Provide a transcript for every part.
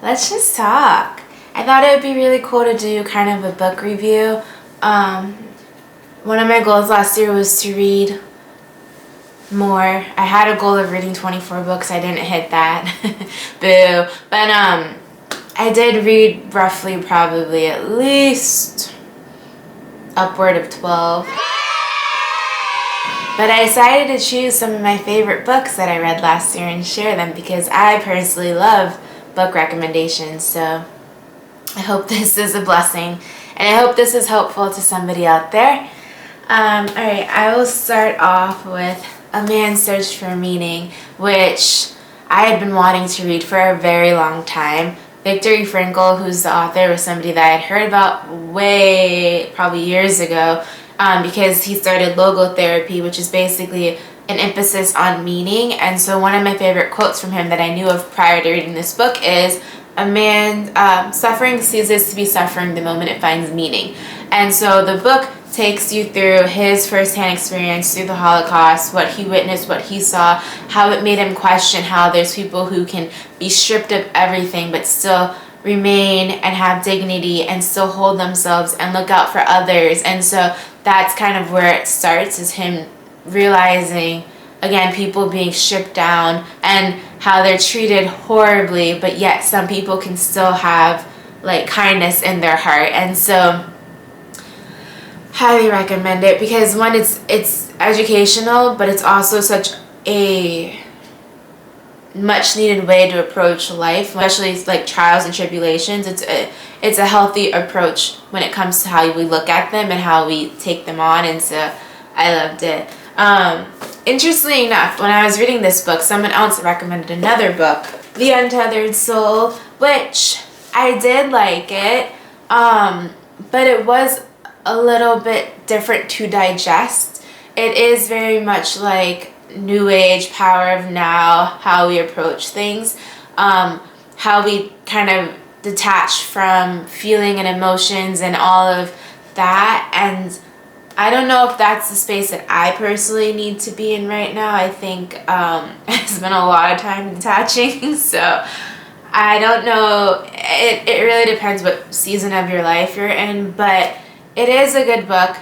Let's just talk. I thought it would be really cool to do kind of a book review. One of my goals last year was to read more. I had a goal of reading 24 books. I didn't hit that. Boo. But I did read roughly probably at least upward of 12. But I decided to choose some of my favorite books that I read last year and share them because I personally love book recommendations. So I hope this is a blessing and I hope this is helpful to somebody out there. Alright, I will start off with A Man's Search for Meaning, which I had been wanting to read for a very long time. Viktor Frankl, who's the author, was somebody that I had heard about probably years ago, because he started logotherapy, which is basically an emphasis on meaning. And so one of my favorite quotes from him that I knew of prior to reading this book is, "A man suffering ceases to be suffering the moment it finds meaning." And so the book takes you through his firsthand experience through the Holocaust, what he witnessed, what he saw, how it made him question how there's people who can be stripped of everything but still remain and have dignity and still hold themselves and look out for others. And so that's kind of where it starts, is him realizing, again, people being stripped down and how they're treated horribly, but yet some people can still have like kindness in their heart. And so highly recommend it because one, it's educational, but it's also such a much needed way to approach life, especially like trials and tribulations. It's a healthy approach when it comes to how we look at them and how we take them on. And so I loved it. Interestingly enough, when I was reading this book, someone else recommended another book, The Untethered Soul, which I did like it, but it was a little bit different to digest. It is very much like New Age, power of now, how we approach things, how we kind of detach from feeling and emotions and all of that. And I don't know if that's the space that I personally need to be in right now. I think I spent a lot of time detaching, so I don't know. It really depends what season of your life you're in, but it is a good book.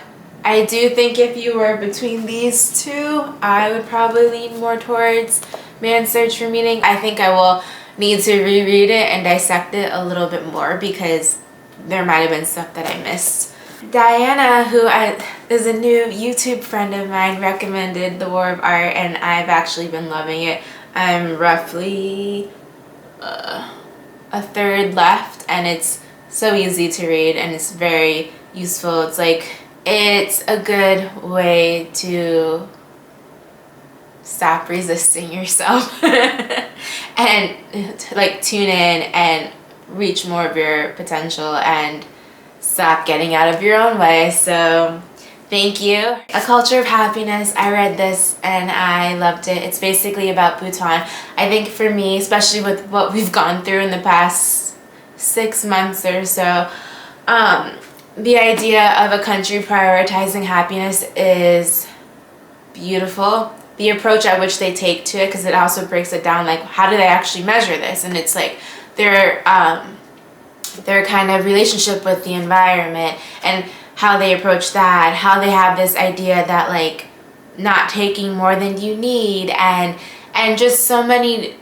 I do think if you were between these two, I would probably lean more towards Man's Search for Meaning. I think I will need to reread it and dissect it a little bit more because there might have been stuff that I missed. Diana, who is a new YouTube friend of mine, recommended The War of Art, and I've actually been loving it. I'm roughly a third left, and it's so easy to read and it's very useful. It's a good way to stop resisting yourself and like tune in and reach more of your potential and stop getting out of your own way. So thank you. A Culture of Happiness. I read this and I loved it. It's basically about Bhutan. I think for me, especially with what we've gone through in the past 6 months or so, the idea of a country prioritizing happiness is beautiful. The approach at which they take to it, because it also breaks it down, like how do they actually measure this? And it's like their kind of relationship with the environment and how they approach that, how they have this idea that like not taking more than you need, and just so many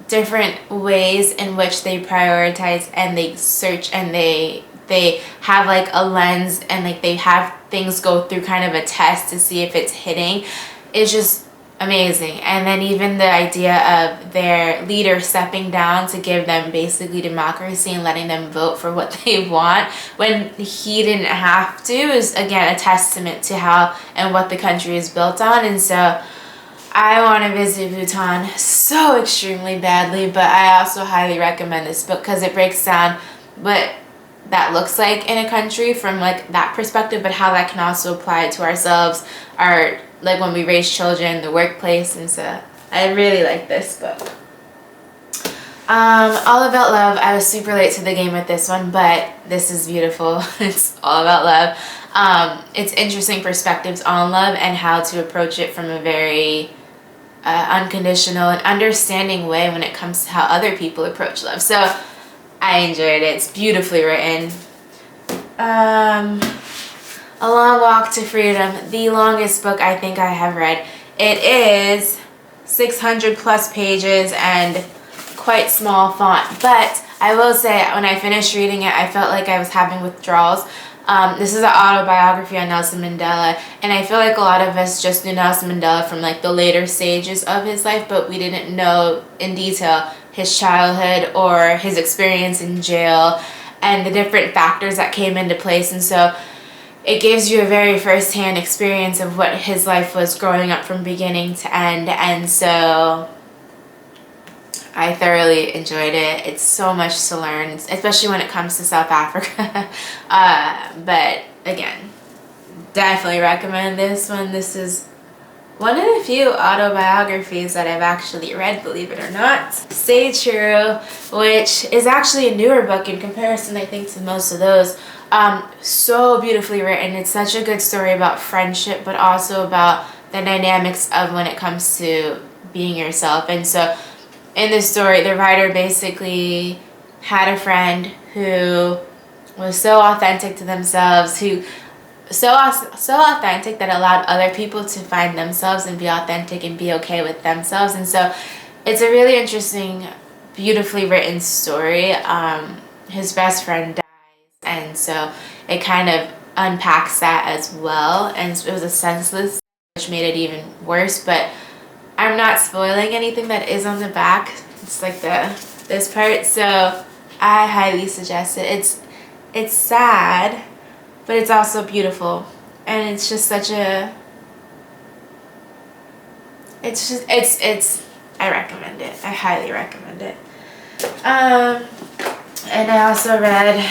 different ways in which they prioritize and they search and they have like a lens and like they have things go through kind of a test to see if it's hitting. It's just amazing. And then even the idea of their leader stepping down to give them basically democracy and letting them vote for what they want when he didn't have to is again a testament to how and what the country is built on. And so I want to visit Bhutan so extremely badly, but I also highly recommend this book because it breaks down what that looks like in a country from like that perspective, but how that can also apply to ourselves, our like when we raise children, the workplace. And so I really like this book. All About Love. I was super late to the game with this one, but this is beautiful. It's all about love. It's interesting perspectives on love and how to approach it from a very unconditional and understanding way when it comes to how other people approach love. So I enjoyed it. It's beautifully written. A Long Walk to Freedom, the longest book I think I have read. It is 600 plus pages and quite small font, but I will say when I finished reading it, I felt like I was having withdrawals. This is an autobiography on Nelson Mandela, and I feel like a lot of us just knew Nelson Mandela from like the later stages of his life, but we didn't know in detail his childhood or his experience in jail and the different factors that came into place. And so it gives you a very first-hand experience of what his life was growing up from beginning to end. And so I thoroughly enjoyed it. It's so much to learn, especially when it comes to South Africa. But again, definitely recommend this one. This is one of the few autobiographies that I've actually read, believe it or not. Stay True, which is actually a newer book in comparison, I think, to most of those. So beautifully written. It's such a good story about friendship, but also about the dynamics of when it comes to being yourself. And so in this story, the writer basically had a friend who was so authentic to themselves, who so authentic that allowed other people to find themselves and be authentic and be okay with themselves. And so it's a really interesting, beautifully written story. His best friend dies, and so it kind of unpacks that as well, and it was a senseless, which made it even worse. But I'm not spoiling anything that is on the back. It's like this part, so I highly suggest it. It's sad, but it's also beautiful, and it's just such a, it's I recommend it. I highly recommend it. And I also read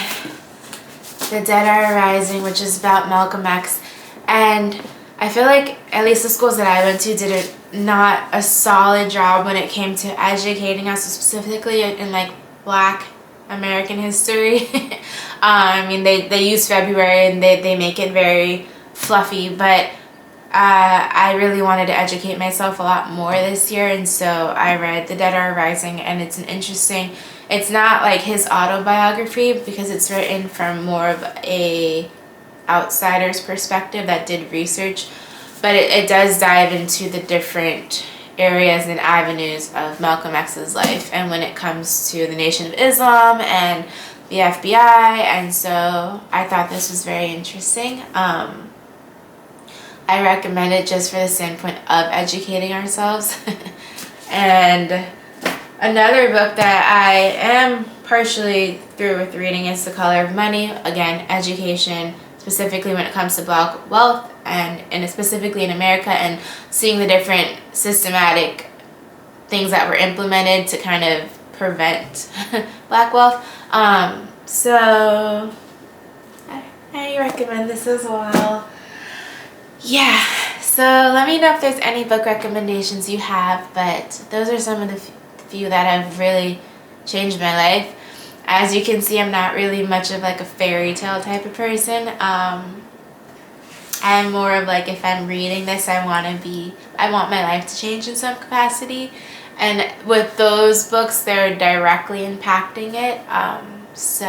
The Dead Are Rising, which is about Malcolm X, and I feel like at least the schools that I went to did not a solid job when it came to educating us, specifically in like Black American history. I mean, they use February and they make it very fluffy, but I really wanted to educate myself a lot more this year, and so I read The Dead Are Rising, and it's not like his autobiography because it's written from more of a outsider's perspective that did research, but it does dive into the different areas and avenues of Malcolm X's life, and when it comes to the Nation of Islam and the FBI, and so I thought this was very interesting. I recommend it just for the standpoint of educating ourselves. And another book that I am partially through with reading is The Color of Money. Again, education, specifically when it comes to Black wealth, and specifically in America, and seeing the different systematic things that were implemented to kind of prevent Black wealth. So I recommend this as well. Yeah, so let me know if there's any book recommendations you have, but those are some of the few that have really changed my life. As you can see, I'm not really much of like a fairy tale type of person. I'm more of like, if I'm reading this, I want my life to change in some capacity. And with those books, they're directly impacting it. So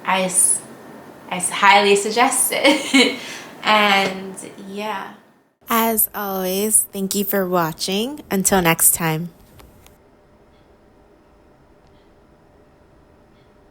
I highly suggest it. And yeah. As always, thank you for watching. Until next time.